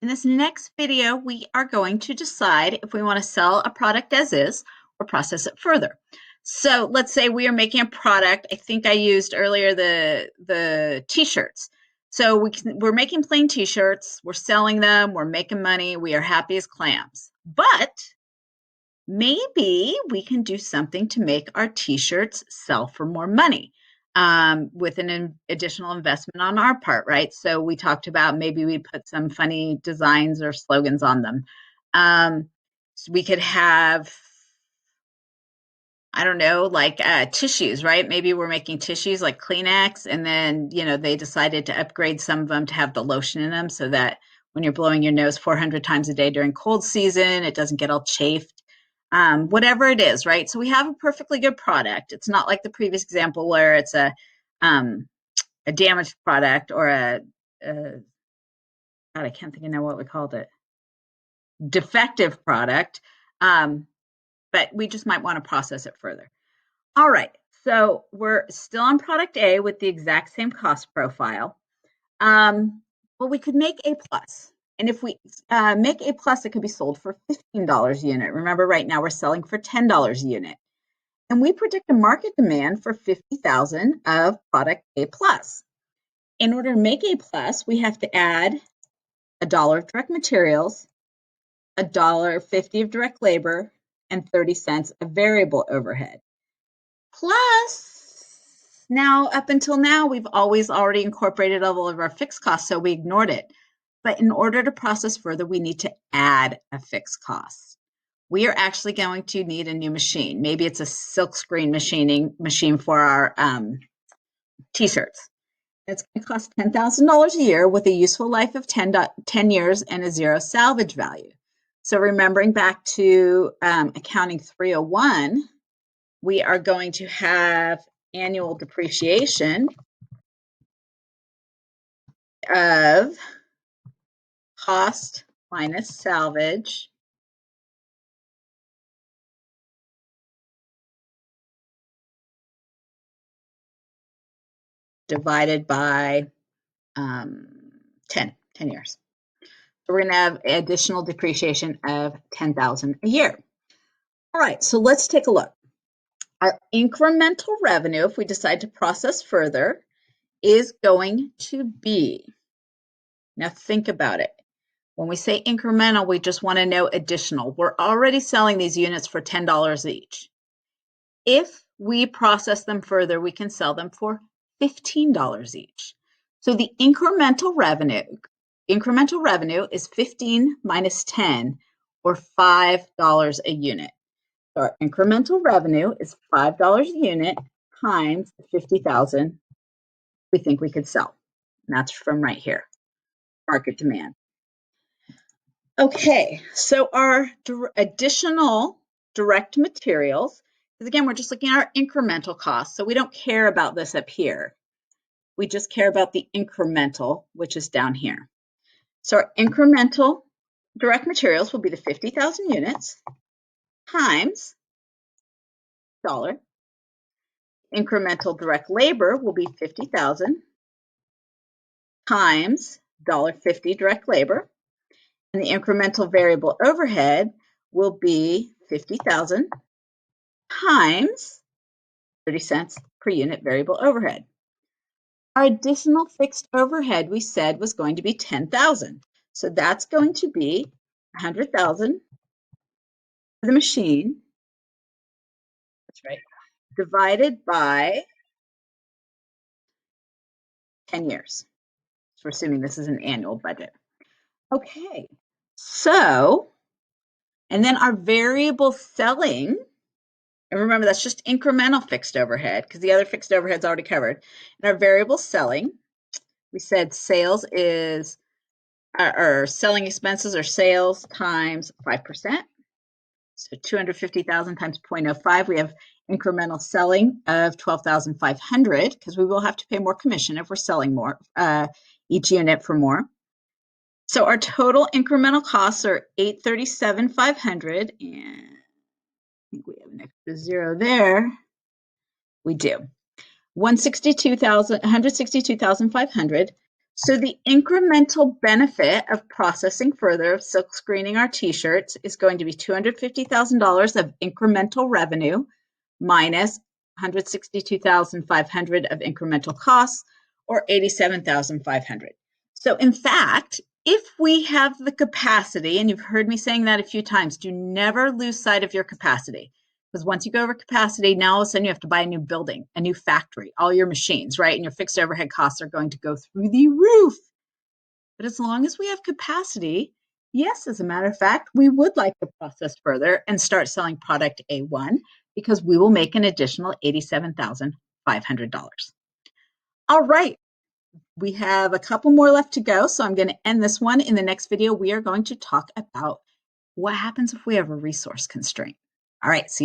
In this next video, we are going to decide if we want to sell a product as is or process it further. So let's say we are making a product. I think I used earlier the t-shirts. So we're making plain t-shirts, we're selling them, we're making money, we are happy as clams. But maybe we can do something to make our t-shirts sell for more money. With an additional investment on our part, right? So we talked about maybe we put some funny designs or slogans on them. So we could have, I don't know, like tissues, right? Maybe we're making tissues like Kleenex, and then, they decided to upgrade some of them to have the lotion in them so that when you're blowing your nose 400 times a day during cold season, it doesn't get all chafed. Whatever it is, right? So we have a perfectly good product. It's not like the previous example where it's a damaged product or God, I can't think of now what we called it, defective product, but we just might want to process it further. All right, so we're still on product A with the exact same cost profile. Well, we could make A plus. And if we make A plus, it could be sold for $15 a unit. Remember, right now we're selling for $10 a unit. And we predict a market demand for $50,000 of product A plus. In order to make A plus, we have to add $1 of direct materials, $1.50 of direct labor, and 30 cents of variable overhead. Plus, now, up until now, we've always already incorporated all of our fixed costs, so we ignored it. But in order to process further, we need to add a fixed cost. We are actually going to need a new machine. Maybe it's a silkscreen machining machine for our t-shirts. It's going to cost $10,000 a year with a useful life of 10 years and a zero salvage value. So remembering back to accounting 301, we are going to have annual depreciation of cost minus salvage divided by 10 years. So we're going to have additional depreciation of $10,000 a year. All right, so let's take a look. Our incremental revenue, if we decide to process further, is going to be, now think about it. When we say incremental, we just want to know additional. We're already selling these units for $10 each. If we process them further, we can sell them for $15 each. So the incremental revenue is 15 minus 10, or $5 a unit. So our incremental revenue is $5 a unit times 50,000 we think we could sell. And that's from right here, market demand. Okay, so our additional direct materials, because again, we're just looking at our incremental costs, so we don't care about this up here. We just care about the incremental, which is down here. So our incremental direct materials will be the 50,000 units times $1. Incremental direct labor will be 50,000 times $1.50 direct labor. And the incremental variable overhead will be 50,000 times 30 cents per unit variable overhead. Our additional fixed overhead we said was going to be 10,000. So that's going to be 100,000 for the machine. That's right. Divided by 10 years. So we're assuming this is an annual budget. Okay, so, and then our variable selling, and remember that's just incremental fixed overhead because the other fixed overhead is already covered. And our variable selling, we said sales is, or selling expenses are sales times 5%. So 250,000 times 0.05, we have incremental selling of 12,500 because we will have to pay more commission if we're selling more, each unit for more. So our total incremental costs are $837,500, and I think we have an extra zero there. We do. $162,500. So the incremental benefit of processing further, of silk screening our t-shirts, is going to be $250,000 of incremental revenue minus $162,500 of incremental costs, or $87,500. So in fact, if we have the capacity, and you've heard me saying that a few times, do never lose sight of your capacity. Because once you go over capacity, now all of a sudden you have to buy a new building, a new factory, all your machines, right? And your fixed overhead costs are going to go through the roof. But as long as we have capacity, yes, as a matter of fact, we would like to process further and start selling product A1 because we will make an additional $87,500. All right, we have a couple more left to go, so I'm going to end this one. In the next video, we are going to talk about what happens if we have a resource constraint. All right, see you.